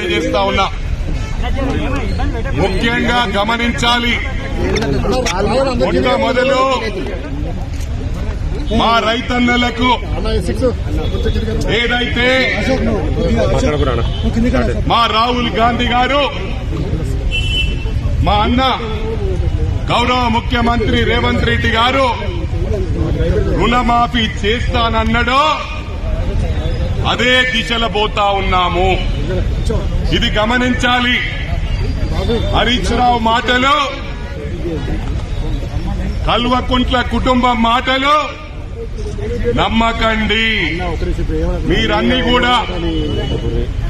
తెలియజేస్తా ఉన్నా. ముఖ్యంగా గమనించాలి, మొదలు మా రైతన్నలకు ఏదైతే మా రాహుల్ గాంధీ గారు మా అన్న గౌరవ ముఖ్యమంత్రి రేవంత్ రెడ్డి గారు రుణమాఫీ చేస్తానన్నాడో అదే దిశలో పోతా ఉన్నాము. ఇది గమనించాలి. హరీష్ రావు మాటలు, కల్వకుంట్ల కుటుంబం మాటలు నమ్మకండి. మీరన్నీ కూడా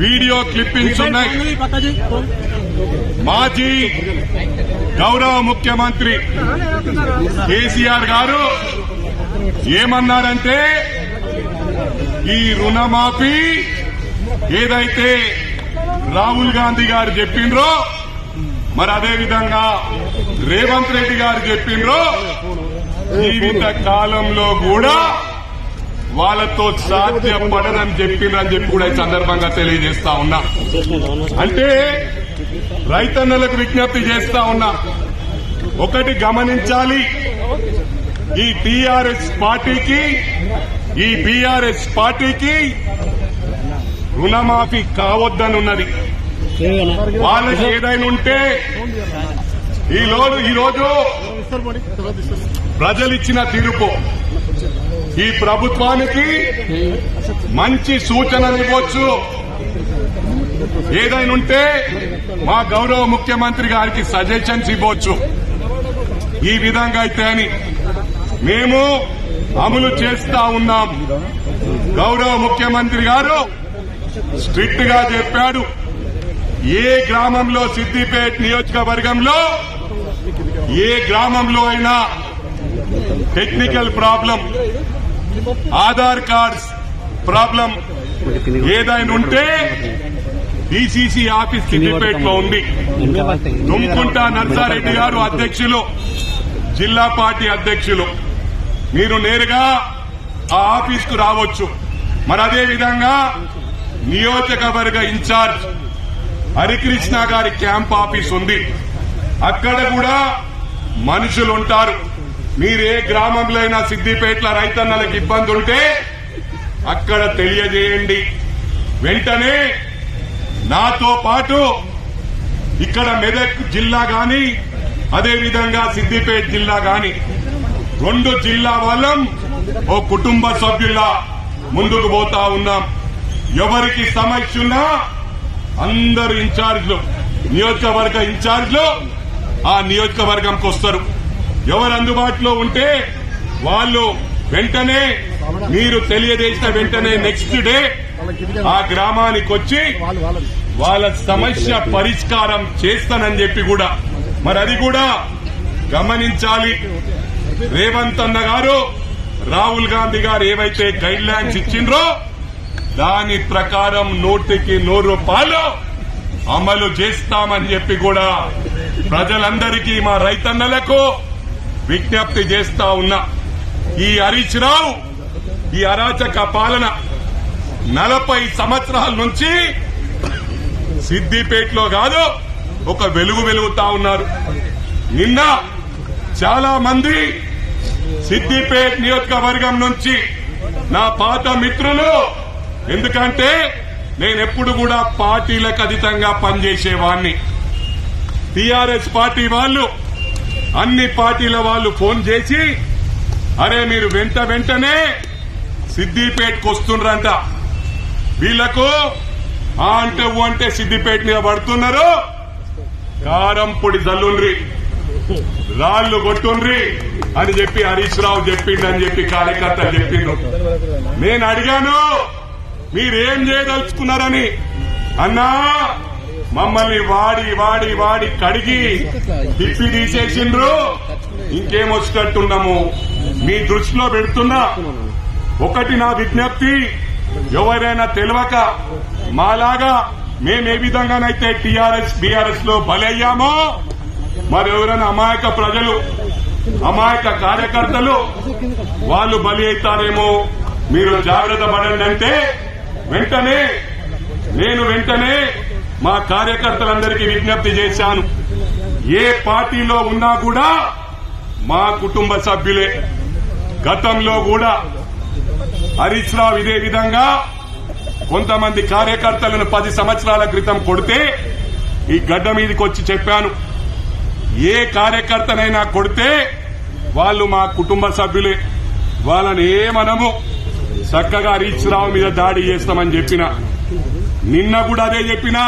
వీడియో క్లిప్పింగ్స్ ఉన్నాయి. మాజీ గౌరవ ముఖ్యమంత్రి కేసీఆర్ గారు ఏమన్నారంటే, ఈ రుణమాఫీ ఏదైతే రాహుల్ గాంధీ గారు చెప్పిండ్రో మరి అదే విధంగా రేవంత్ రెడ్డి గారు చెప్పిండ్రో జీవిత కాలంలో కూడా వాళ్ళతో సాధ్యపడదని చెప్పిండ్రని కూడా ఈ సందర్భంగా తెలియజేస్తా ఉన్నా. అంటే రైతన్నలకు విజ్ఞప్తి చేస్తా ఉన్నా, ఒకటి గమనించాలి, ఈ టీఆర్ఎస్ పార్టీకి ఈ బీఆర్ఎస్ పార్టీకి రుణమాఫీ కావద్దనున్నది. వాళ్ళకి ఏదైనా ఉంటే ఈరోజు ప్రజలిచ్చిన తీర్పు ఈ ప్రభుత్వానికి మంచి సూచనలు ఇవ్వచ్చు. ఏదైనా ఉంటే మా గౌరవ ముఖ్యమంత్రి గారికి సజెషన్స్ ఇవ్వచ్చు. ఈ విధంగా అయితే అని మేము అమలు చేస్తా ఉన్నాం. గౌరవ ముఖ్యమంత్రి గారు స్ట్రిక్ట్ గా చెప్పాడు, ఏ గ్రామంలో సిద్దిపేట నియోజకవర్గంలో ఏ గ్రామంలో అయినా technical problem, Aadhaar cards problem ఏదైనా ఉంటే డీసీసీ ఆఫీస్ సిద్దిపేటలో ఉంది. తుమ్కుంట నర్సారెడ్డి గారు అధ్యక్షులు, జిల్లా పార్టీ అధ్యక్షులు, మీరు నేరుగా ఆ ఆఫీస్ కు రావచ్చు. మరి అదే విధంగా నియోజకవర్గ ఇన్ఛార్జ్ హరికృష్ణ గారి క్యాంప్ ఆఫీస్ ఉంది. అక్కడ కూడా మనుషులు ఉంటారు. మీరు ఏ గ్రామంలో అయినా సిద్దిపేటలో రైతన్నలకు ఇబ్బంది ఉంటే అక్కడ తెలియజేయండి. వెంటనే నాతో పాటు ఇక్కడ మెదక్ జిల్లా గాని అదేవిధంగా సిద్దిపేట జిల్లా గాని 2 జిల్లా వాళ్ళం ఓ కుటుంబ సభ్యుల్లా ముందుకు పోతా ఉన్నాం. ఎవరికి సమస్య ఉన్నా అందరు ఇన్ఛార్జ్లు, నియోజకవర్గ ఇన్ఛార్జ్లు ఆ నియోజకవర్గంకి వస్తారు. ఎవరు అందుబాటులో ఉంటే వాళ్ళు వెంటనే మీరు తెలియజేసిన వెంటనే నెక్స్ట్ డే ఆ గ్రామానికి వచ్చి వాళ్ళ సమస్య పరిష్కారం చేస్తానని చెప్పి కూడా మరి అది కూడా గమనించాలి. రేవంత్ అన్న గారు రాహుల్ గాంధీ గారు ఏవైతే గైడ్ లైన్స్ ఇచ్చిండ్రో దాని ప్రకారం 100కి 100 అమలు చేస్తామని చెప్పి కూడా ప్రజలందరికీ మా రైతన్నలకు విజ్ఞప్తి చేస్తా ఉన్నా. ఈ హరీష్ రావు ఈ అరాచక పాలన 40 సంవత్సరాల నుంచి సిద్దిపేటలో కాదు ఒక వెలుగుతా ఉన్నారు. నిన్న చాలా మంది సిద్దిపేట నియోజకవర్గం నుంచి నా పాత మిత్రులు, ఎందుకంటే నేనెప్పుడు కూడా పార్టీలకు అతీతంగా పనిచేసేవాణ్ణి. టీఆర్ఎస్ పార్టీ వాళ్ళు అన్ని పార్టీల వాళ్ళు ఫోన్ చేసి, అరే మీరు వెంటనే సిద్దిపేటకు వస్తుండ్రంట, వీళ్లకు అంటే సిద్దిపేట మీద పడుతున్నారు, కారం పొడి జల్లుండ్రి, రాళ్లు కొట్టుండ్రి అని చెప్పి హరీష్ రావు చెప్పిండని చెప్పి కార్యకర్తలు చెప్పిండ్రు. నేను అడిగాను మీరేం చేయదలుచుకున్నారని. అన్నా మమ్మల్ని వాడి కడిగి తిప్పి తీసేసిండ్రు, ఇంకేం వచ్చేటట్టున్నాము మీ దృష్టిలో పెడుతున్నా. ఒకటి నా విజ్ఞప్తి, ఎవరైనా తెలియక మాలాగా మేము ఏ విధంగానైతే టీఆర్ఎస్ బీఆర్ఎస్ లో బలయ్యామో మరెవరైనా అమాయక ప్రజలు అమాయక కార్యకర్తలు వాళ్ళు బలి అవుతారేమో, మీరు జాగ్రత్త పడండి అంటే వెంటనే మా కార్యకర్తలందరికీ విజ్ఞప్తి చేశాను. ఏ పార్టీలో ఉన్నా కూడా మా కుటుంబ సభ్యులే. గతంలో కూడా హరీష్ రావు ఇదే విధంగా కొంతమంది కార్యకర్తలను 10 సంవత్సరాల క్రితం కొడితే ఈ గడ్డ మీదకి వచ్చి చెప్పాను, ఏ కార్యకర్తనైనా కొడితే వాళ్ళు మా కుటుంబ సభ్యులే, వాళ్ళని ఏమనము, చక్కగా హరీష్ రావు మీద దాడి చేస్తామని చెప్పిన. నిన్న కూడా అదే చెప్పినా,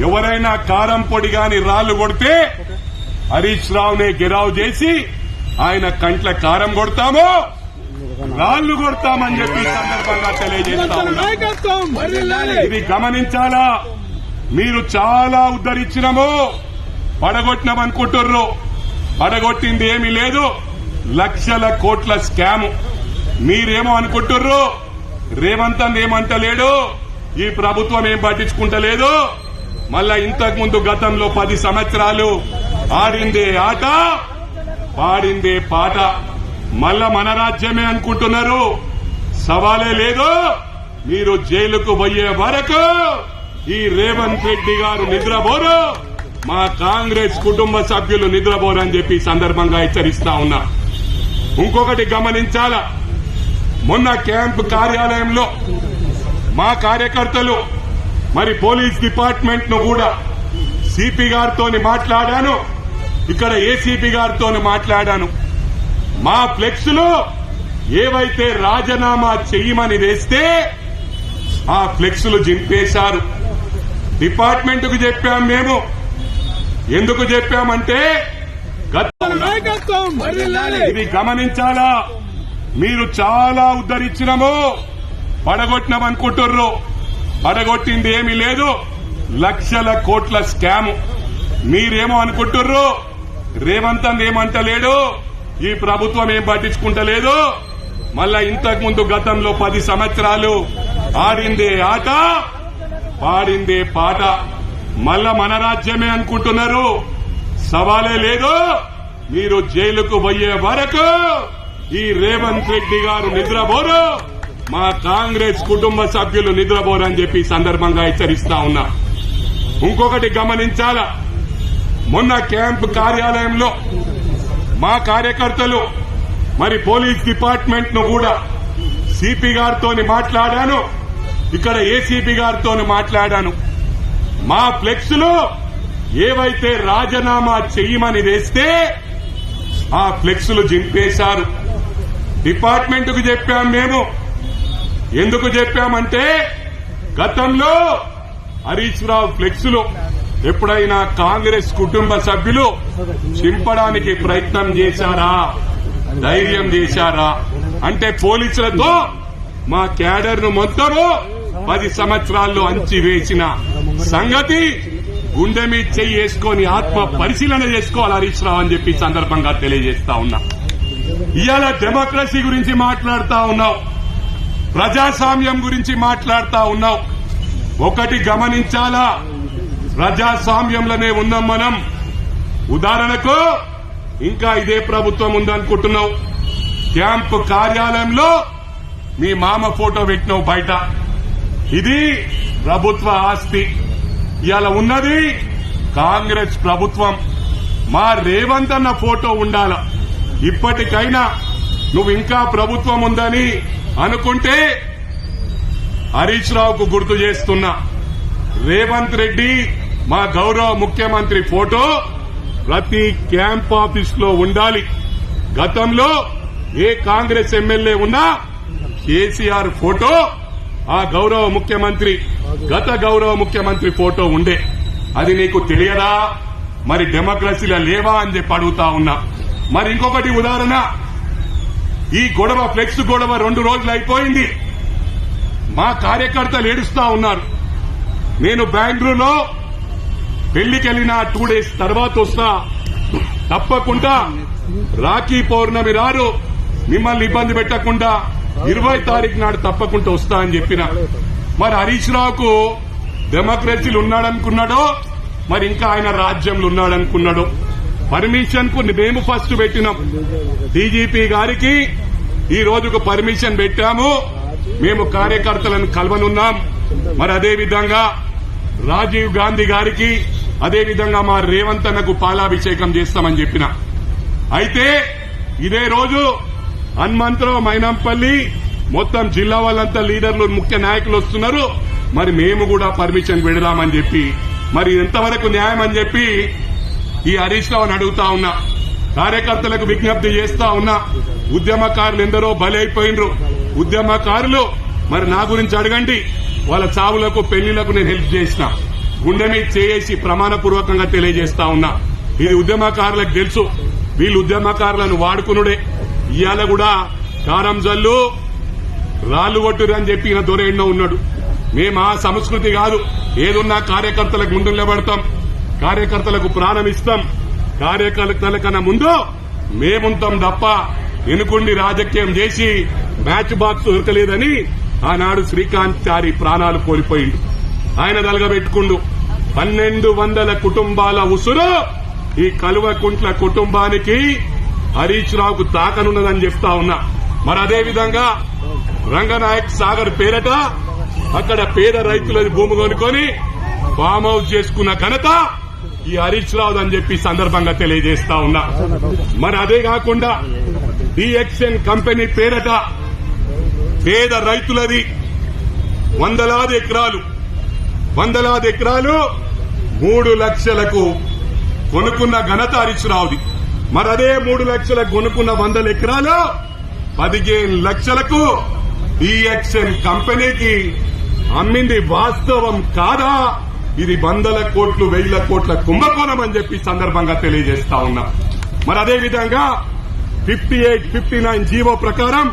ఎవరైనా కారం పొడి గాని రాళ్లు కొడితే హరీష్ రావునే గెరావ్ చేసి ఆయన కంట్ల కారం కొడతామో రాళ్లు కొడతామని చెప్పి సందర్భంగా తెలియజేస్తా ఉన్నా. ఇది గమనించాలా. మీరు చాలా ఉద్ధరించినమో పడగొట్టినామనుకుంటుర్రు. పడగొట్టింది ఏమీ లేదు. లక్షల కోట్ల స్కాము. మీరేమో అనుకుంటుర్రు, రేవంత్ అన్న ఏమంటలేడు, ఈ ప్రభుత్వం ఏం పట్టించుకుంటలేదు. మళ్ళా ఇంతకు ముందు గతంలో 10 సంవత్సరాలు ఆడిందే ఆట, పాడిందే పాట. మళ్ళా మన రాజ్యమే అనుకుంటున్నారు. సవాలే లేదు. మీరు జైలుకు పోయే వరకు ఈ రేవంత్ రెడ్డి గారు నిద్రపోరు, మా కాంగ్రెస్ కుటుంబ సభ్యులు నిద్రపోరని చెప్పి సందర్భంగా హెచ్చరిస్తా ఉన్నా. ఇంకొకటి గమనించాలా, మొన్న క్యాంప్ కార్యాలయంలో మా కార్యకర్తలు మరి పోలీస్ డిపార్ట్మెంట్ ను కూడా సిపి గారితో మాట్లాడాను, ఇక్కడ ఏసీపీ గారితో మాట్లాడాను. మా ఫ్లెక్స్లు ఏవైతే రాజీనామా చెయ్యమని వేస్తే ఆ ఫ్లెక్స్లు జింపేశారు. డిపార్ట్మెంట్ కు చెప్పాం. మేము ఎందుకు చెప్పామంటే ఇది గమనించాలా. మీరు చాలా ఉద్ధరించినమో పడగొట్టినామనుకుంటుర్రు. పడగొట్టింది ఏమీ లేదు. లక్షల కోట్ల స్కాము. మీరేమో అనుకుంటుర్రు, రేవంత్ అన్న ఏమంటలేడు, ఈ ప్రభుత్వం ఏం పట్టించుకుంటలేదు. మళ్ళా ఇంతకు ముందు గతంలో 10 సంవత్సరాలు ఆడిందే ఆట, పాడిందే పాట. మళ్ళా మన రాజ్యమే అనుకుంటున్నారు. సవాలే లేదు. మీరు జైలుకు పోయే వరకు ఈ రేవంత్ రెడ్డి గారు నిద్రపోరు, మా కాంగ్రెస్ కుటుంబ సభ్యులు నిద్రపోరని చెప్పి సందర్భంగా హెచ్చరిస్తా ఉన్నా. ఇంకొకటి గమనించాలా, మొన్న క్యాంప్ కార్యాలయంలో మా కార్యకర్తలు మరి పోలీస్ డిపార్ట్మెంట్ ను కూడా సిపి గారితో మాట్లాడాను, ఇక్కడ ఏసీపీ గారితో మాట్లాడాను. మా ఫ్లెక్స్లు ఏవైతే రాజీనామా చెయ్యమని వేస్తే ఆ ఫ్లెక్స్లు జింపేశారు. డిపార్ట్మెంట్ కు చెప్పాం. మేము ఎందుకు చెప్పామంటే గతంలో హరీష్ రావు ఫ్లెక్స్లు ఎప్పుడైనా కాంగ్రెస్ కుటుంబ సభ్యులు చింపడానికి ప్రయత్నం చేశారా, ధైర్యం చేశారా అంటే పోలీసులతో మా క్యాడర్ ను మొత్తము 10 సంవత్సరాల్లో అంచివేసిన సంగతి గుండె మీద చెయ్యి వేసుకొని ఆత్మ పరిశీలన చేసుకోవాలి హరీష్ రావు అని చెప్పి సందర్భంగా తెలియజేస్తా ఉన్నా. ఇవాళ డెమోక్రసీ గురించి మాట్లాడుతా ఉన్నావు, ప్రజాస్వామ్యం గురించి మాట్లాడుతా ఉన్నావు. ఒకటి గమనించాలా, ప్రజాస్వామ్యంలోనే ఉన్నాం మనం. ఉదాహరణకు ఇంకా ఇదే ప్రభుత్వం ఉందనుకుంటున్నావు. క్యాంప్ కార్యాలయంలో మీ మామ ఫోటో పెట్టినావు బయట. ఇది ప్రభుత్వ ఆస్తి. ఇవాళ ఉన్నది కాంగ్రెస్ ప్రభుత్వం. మా రేవంత్ అన్న ఫోటో ఉండాల. ఇప్పటికైనా నువ్వు ఇంకా ప్రభుత్వం ఉందని అనుకుంటే హరీష్ రావుకు గుర్తు చేస్తున్నా, రేవంత్ రెడ్డి మా గౌరవ ముఖ్యమంత్రి ఫోటో ప్రతి క్యాంప్ ఆఫీస్ లో ఉండాలి. గతంలో ఏ కాంగ్రెస్ ఎమ్మెల్యే ఉన్నా కేసీఆర్ ఫోటో ఆ గౌరవ ముఖ్యమంత్రి, గత గౌరవ ముఖ్యమంత్రి ఫోటో ఉండే. అది నీకు తెలియదా? మరి డెమోక్రసీలో లేవా అని చెప్పి అడుగుతా ఉన్నా. మరి ఇంకొకటి ఉదాహరణ, ఈ గొడవ ఫ్లెక్స్ గొడవ 2 రోజులు అయిపోయింది. మా కార్యకర్తలు ఏడుస్తా ఉన్నారు. నేను బెంగళూరులో పెళ్లికెళ్లిన 2 days తర్వాత వస్తా, తప్పకుండా రాఖీ పౌర్ణమి రారు, మిమ్మల్ని ఇబ్బంది పెట్టకుండా 20 తారీఖు నాడు తప్పకుండా వస్తా అని చెప్పిన. మరి హరీష్ రావుకు డెమోక్రసీలు ఉన్నాడనుకున్నాడో మరి ఇంకా ఆయన రాజ్యంలో ఉన్నాడనుకున్నాడో. పర్మిషన్ కు మేము ఫస్ట్ పెట్టినాం. డీజీపీ గారికి ఈ రోజుకు పర్మిషన్ పెట్టాము. మేము కార్యకర్తలను కలవనున్నాం. మరి అదే విధంగా రాజీవ్ గాంధీ గారికి అదేవిధంగా మా రేవంత్ అన్నకు పాలాభిషేకం చేస్తామని చెప్పిన. అయితే ఇదే రోజు హనుమంతరావు, మైనంపల్లి మొత్తం జిల్లా వాళ్ళంతా లీడర్లు, ముఖ్య నాయకులు వస్తున్నారు. మరి మేము కూడా పర్మిషన్ పెడదామని చెప్పి, మరి ఎంతవరకు న్యాయం అని చెప్పి ఈ హరీష్ రావుని అడుగుతా ఉన్నా. కార్యకర్తలకు విజ్ఞప్తి చేస్తా ఉన్నా. ఉద్యమకారులు ఎందరో బలైపోయినరు. ఉద్యమకారులు మరి నా గురించి అడగండి. వాళ్ళ చావులకు, పెళ్లిళ్లకు నేను హెల్ప్ చేసిన. గుండె మీద చేసి ప్రమాణపూర్వకంగా తెలియజేస్తా ఉన్నా. ఇది ఉద్యమకారులకు తెలుసు. వీళ్ళు ఉద్యమకారులను వాడుకునుడే. ఇవాళ కూడా కారం జల్లు, రాళ్లు కొట్టురు అని చెప్పి ఈయన దొరేండో ఉన్నాడు. మేము ఆ సంస్కృతి కాదు. ఏదున్నా కార్యకర్తలకు ముందు నిలబడతాం, కార్యకర్తలకు ప్రాణం ఇస్తాం. కార్యకర్తల కన్నా ముందు మేముంటాం తప్ప వెనుకుండి రాజకీయం చేసి మ్యాచ్ బాక్స్ దొరకలేదని ఆనాడు శ్రీకాంత్ చారి ప్రాణాలు కోల్పోయిండు. ఆయన దలగబెట్టుకుండు. 1200 కుటుంబాల ఉసురు ఈ కలువకుంట్ల కుటుంబానికి హరీష్ రావుకు తాకనున్నదని చెప్తా ఉన్నా. మరి అదేవిధంగా రంగనాయక్ సాగర్ పేరట అక్కడ పేద రైతులది భూమి కొనుక్కొని ఫామ్ హౌస్ చేసుకున్న ఘనత ఈ హరీష్ రావు అని చెప్పి సందర్భంగా తెలియజేస్తా ఉన్నా. మరి అదే కాకుండా డిఎక్స్ఎన్ కంపెనీ పేరట పేద రైతులది వందలాది ఎకరాలు 3 లక్షలకు కొనుక్కున్న ఘనత హరీష్ రావుది. మరి అదే 3 లక్షలకు కొనుక్కున్న 100 ఎకరాలు 15 లక్షలకు డిఎక్స్ఎన్ కంపెనీకి అమ్మింది వాస్తవం కాదా? ఇది 100 కోట్లు 1000 కోట్ల కుంభకోణం అని చెప్పి సందర్భంగా తెలియజేస్తా ఉన్నా. మరి అదేవిధంగా 58, 59 జీవో ప్రకారం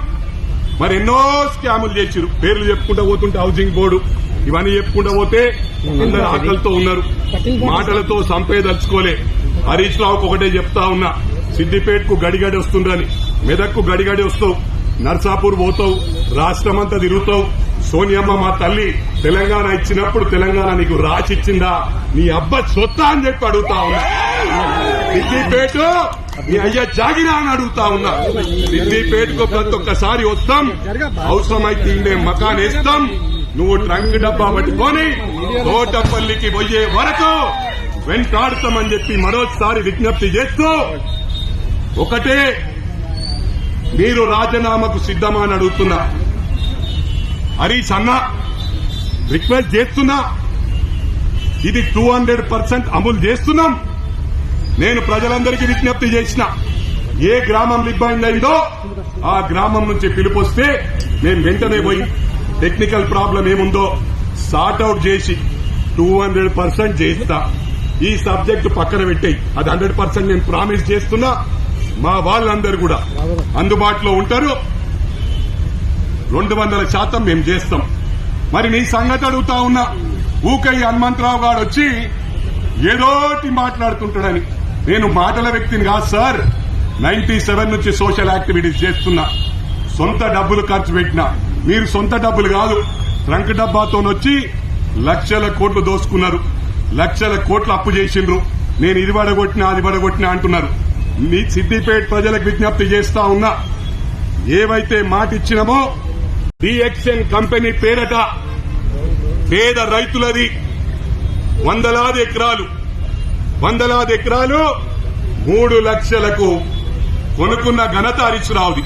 మరి ఎన్నో స్కాములు చేసిరు. పేర్లు చెప్పుకుంటూ పోతుంటే హౌసింగ్ బోర్డు ఇవన్నీ చెప్పుకుంటూ పోతే అందరు ఆకలితో ఉన్నారు. మాటలతో సంపేదలుచుకోలే. హరీష్ రావుకు ఒకటే చెప్తా ఉన్నా. సిద్దిపేటకు గడిగడి వస్తుండ్రని, మెదక్కు గడిగడి వస్తావు, నర్సాపూర్ పోతావు, రాష్ట్రమంతా తిరుగుతావు. సోనియమ్మ మా తల్లి తెలంగాణ ఇచ్చినప్పుడు తెలంగాణ నీకు రాసిచ్చిందా? నీ అబ్బ సొత్తా అని చెప్పి అడుగుతా ఉన్నా. సిద్దిపేట నీ అయ్య జాగిరా అని అడుగుతా ఉన్నా. సిద్దిపేటకు ప్రతి ఒక్కసారి వస్తాం, అవసరమైతే ఇండే మకాన్ వేస్తాం. నువ్వు ట్రంక్ డబ్బా పట్టుకొని తోటపల్లికి పోయే వరకు వెంటాడుతామని చెప్పి మరోసారి విజ్ఞప్తి చేస్తూ ఒకటే, మీరు రాజీనామాకు సిద్దమా అని అడుగుతున్నా. హరీష్ అన్న రిక్వెస్ట్ చేస్తున్నా. ఇది 200% అమలు చేస్తున్నాం. నేను ప్రజలందరికీ విజ్ఞప్తి చేసిన. ఏ గ్రామంలో ఇబ్బంది అయిందో ఆ గ్రామం నుంచి పిలుపొస్తే మేము వెంటనే పోయి టెక్నికల్ ప్రాబ్లం ఏముందో సార్ట్అవుట్ చేసి 200% చేస్తా. ఈ సబ్జెక్టు పక్కన పెట్టేయి. అది 100% నేను ప్రామిస్ చేస్తున్నా. మా వాళ్ళందరూ కూడా అందుబాటులో ఉంటారు. 200% మేము చేస్తాం. మరి నీ సంగతి అడుగుతా ఉన్నా. ఊకై హనుమంతరావు గారు వచ్చి ఏదోటి మాట్లాడుతుంటాడని. నేను మాటల వ్యక్తిని కాదు సార్. 97 నుంచి సోషల్ యాక్టివిటీస్ చేస్తున్నా. సొంత డబ్బులు ఖర్చు పెట్టినా. మీరు సొంత డబ్బులు కాదు, ట్రంక్ డబ్బాతోనొచ్చి లక్షల కోట్లు దోసుకున్నారు. లక్షల కోట్లు అప్పు చేసిండ్రు. నేను ఇది పడగొట్టినా అది పడగొట్టినా అంటున్నారు. మీ సిద్దిపేట ప్రజలకు విజ్ఞప్తి చేస్తా ఉన్నా. ఏవైతే మాట ఇచ్చినామో డిఎక్స్ఎన్ కంపెనీ పేరట పేద రైతులది వందలాది ఎకరాలు 3 లక్షలకు కొనుక్కున్న ఘనత హరీష్ రావుది.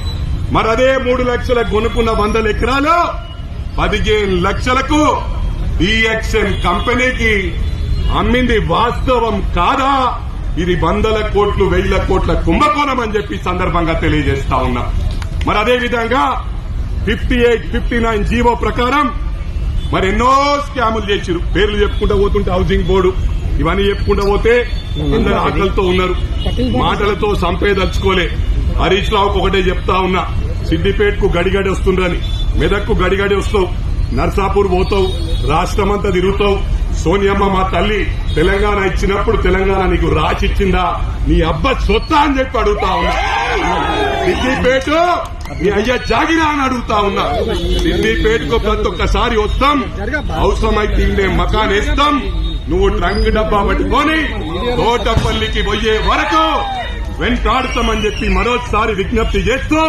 మరి అదే 3 లక్షలకు కొనుక్కున్న 100 ఎకరాలు 15 లక్షలకు డిఎక్స్ఎన్ కంపెనీకి అమ్మింది వాస్తవం కాదా? ఇది 100 కోట్లు 1000 కోట్ల కుంభకోణం అని చెప్పి సందర్భంగా తెలియజేస్తా ఉన్నా. మరి అదేవిధంగా 58, 59 జీవో ప్రకారం మరి ఎన్నో స్కాములు చేసిరు. పేర్లు చెప్పుకుంటూ పోతుంటే హౌసింగ్ బోర్డు ఇవన్నీ చెప్పుకుంటూ పోతే అందరు ఆకలితో ఉన్నారు. మాటలతో సంపేదలుచుకోలే. హరీష్ రావుకు ఒకటే చెప్తా ఉన్నా. సిద్దిపేటకు గడిగడి వస్తుండ్రని, మెదక్కు గడిగడి వస్తావు, నర్సాపూర్ పోతావు, రాష్ట్రమంతా తిరుగుతావు. సోనియమ్మ మా తల్లి తెలంగాణ ఇచ్చినప్పుడు తెలంగాణ నీకు రాసిచ్చిందా? నీ అబ్బ సొత్తా అని చెప్పి అడుగుతా ఉన్నా. సిద్దిపేట నీ అయ్య జాగిరా అని అడుగుతా ఉన్నా. సిద్దిపేటకు ప్రతి ఒక్కసారి వస్తాం, అవసరమైతే ఇండే మకాన్ వేస్తాం. నువ్వు ట్రంక్ డబ్బా పట్టుకొని తోటపల్లికి పోయే వరకు వెంటాడుతామని చెప్పి మరోసారి విజ్ఞప్తి చేస్తూ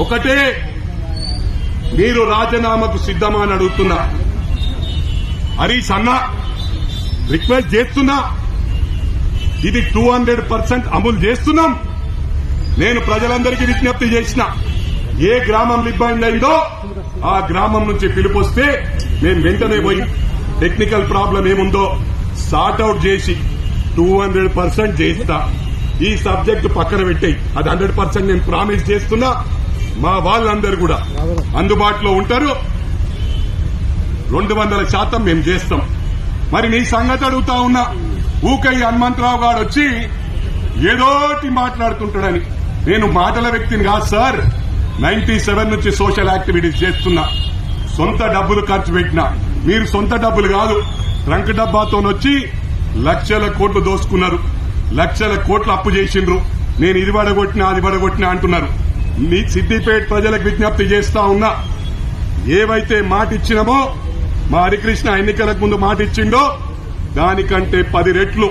ఒకటే, మీరు రాజీనామాకు సిద్దమా అని అడుగుతున్నా. హరీష్ అన్న రిక్వెస్ట్ చేస్తున్నా, ఇది 200% అమలు చేస్తున్నాం. నేను ప్రజలందరికీ విజ్ఞప్తి చేసిన, ఏ గ్రామం ఇబ్బంది అయిందో ఆ గ్రామం నుంచి పిలుపొస్తే నేను వెంటనే పోయి టెక్నికల్ ప్రాబ్లం ఏముందో సార్ట్అవుట్ చేసి 200% చేస్తా. ఈ సబ్జెక్టు పక్కన పెట్టాయి, అది 100% నేను ప్రామిస్ చేస్తున్నా. మా వాళ్ళందరూ కూడా అందుబాటులో ఉంటారు. 200% మేము చేస్తాం. మరి నీ సంగతి అడుగుతా ఉన్నా, ఊకై హనుమంతరావు గారు వచ్చి ఏదోటి మాట్లాడుతుంటాడని. నేను మాటల వ్యక్తిని కాదు సార్. 97 నుంచి సోషల్ యాక్టివిటీస్ చేస్తున్నా, సొంత డబ్బులు ఖర్చు పెట్టినా. మీరు సొంత డబ్బులు కాదు, ట్రంక్ డబ్బాతోనొచ్చి లక్షల కోట్లు దోసుకున్నారు, లక్షల కోట్లు అప్పు చేసిండ్రు. నేను ఇది పడగొట్టినా అది పడగొట్టినా అంటున్నారు. నీ సిద్దిపేట ప్రజలకు విజ్ఞప్తి చేస్తా ఉన్నా, ఏవైతే మాట ఇచ్చినామో, మా హరికృష్ణ ఎన్నికలకు ముందు మాట ఇచ్చిండో దానికంటే 10 రెట్లు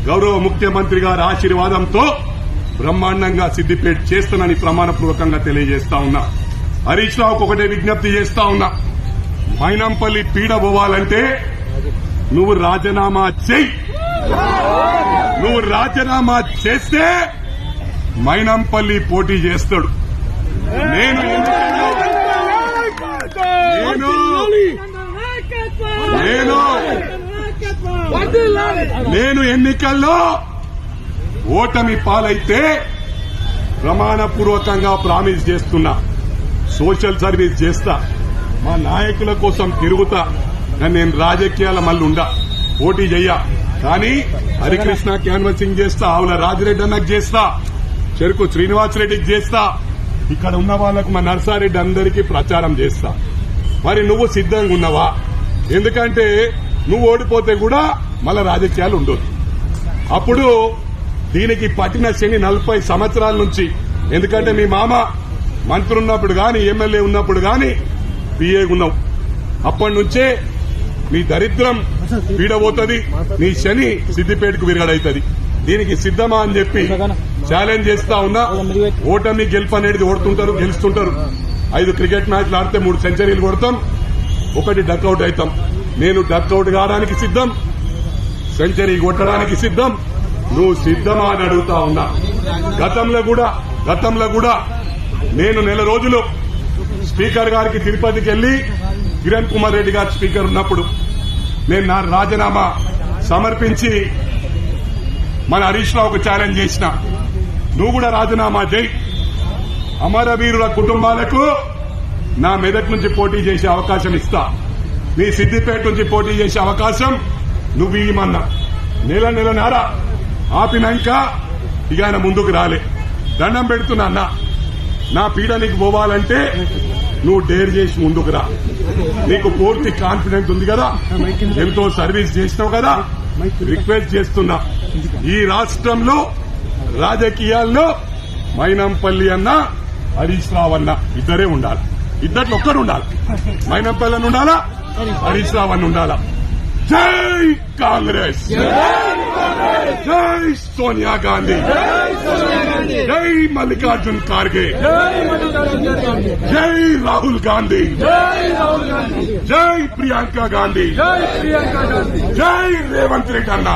గౌరవ ముఖ్యమంత్రి గారి ఆశీర్వాదంతో బ్రహ్మాండంగా సిద్దిపేట చేస్తానని ప్రమాణపూర్వకంగా తెలియజేస్తా ఉన్నా. హరీష్ రావుకు ఒకటే విజ్ఞప్తి చేస్తా ఉన్నా, మైనంపల్లి పీడ పోవాలంటే నువ్వు రాజీనామా చెయ్యి. నువ్వు రాజీనామా చేస్తే మైనంపల్లి పోటీ చేస్తాడు. నేను ఎన్నికల్లో ఓటమి పాలైతే ప్రమాణపూర్వకంగా ప్రామిస్ చేస్తున్నా, సోషల్ సర్వీస్ చేస్తా, మా నాయకుల కోసం తిరుగుతా. కానీ నేను రాజకీయాల మళ్ళీ ఉండా, పోటీ చెయ్యా. కానీ హరికృష్ణ క్యాన్వసింగ్ చేస్తా, ఆవుల రాజిరెడ్డి అన్నకు చేస్తా, చెరుకు శ్రీనివాసరెడ్డికి చేస్తా, ఇక్కడ ఉన్న వాళ్లకు మా నర్సారెడ్డి అందరికీ ప్రచారం చేస్తా. మరి నువ్వు సిద్ధంగా ఉన్నావా? ఎందుకంటే నువ్వు ఓడిపోతే కూడా మళ్ళా రాజకీయాలు ఉండదు. అప్పుడు దీనికి పట్టిన శని 40 సంవత్సరాల నుంచి. ఎందుకంటే మీ మామ మంత్రి ఉన్నప్పుడు గాని, ఎమ్మెల్యే ఉన్నప్పుడు గాని పిఏ ఉన్నావు. అప్పటి నుంచే నీ దరిద్రం పీడబోతుంది, నీ శని సిద్దిపేటకు విరగడైతుంది. దీనికి సిద్ధమా అని చెప్పి ఛాలెంజ్ చేస్తా ఉన్నా. ఓటమి గెలుపు అనేది ఓడుతుంటారు, గెలుస్తుంటారు. 5 క్రికెట్ మ్యాచ్లు ఆడితే 3 సెంచరీలు కొడతాం, 1 డక్అవుట్ అవుతాం. నేను డక్అవుట్ కావడానికి సిద్ధం, సెంచరీ కొట్టడానికి సిద్ధం. నువ్వు సిద్ధమా అని అడుగుతా ఉన్నా. గతంలో కూడా నేను నెల రోజులు స్పీకర్ గారికి తిరుపతికి వెళ్లి, కిరణ్ కుమార్ రెడ్డి గారు స్పీకర్ ఉన్నప్పుడు నేను నా రాజీనామా సమర్పించి మన హరీష్ రావుకు ఛాలెంజ్ చేసిన, నువ్వు కూడా రాజీనామా చేయి. అమరవీరుల కుటుంబాలకు నా మెదక్ నుంచి పోటీ చేసే అవకాశం ఇస్తా, నీ సిద్దిపేట నుంచి పోటీ చేసే అవకాశం నువ్వు ఇవ్వమన్నా. నెలన్నర ఆపినాక ఇక ఆయన ముందుకు రాలే. దండం పెడుతున్నా అన్న, నా పీడ నీకు పోవాలంటే నువ్వు డేర్ చేసి ముందుకు రా. నీకు పూర్తి కాన్ఫిడెన్స్ ఉంది కదా, ఎంతో సర్వీస్ చేసినావు కదా. రిక్వెస్ట్ చేస్తున్నా, ఈ రాష్ట్రంలో రాజకీయాల్లో మైనంపల్లి అన్న, హరీష్ రావు అన్న ఇద్దరే ఉండాలి. ఇద్దట్లో ఒక్కరు ఉండాలి. మైనంపల్లి అని ఉండాలా, హరీష్ రావు అని ఉండాలా. జై కాంగ్రెస్, జై సోనియా గాంధీ, జై మల్లికార్జున్ ఖార్గే, జై రాహుల్ గాంధీ, జై ప్రియాంక గాంధీ, జై రేవంత్ రెడ్డి అన్న.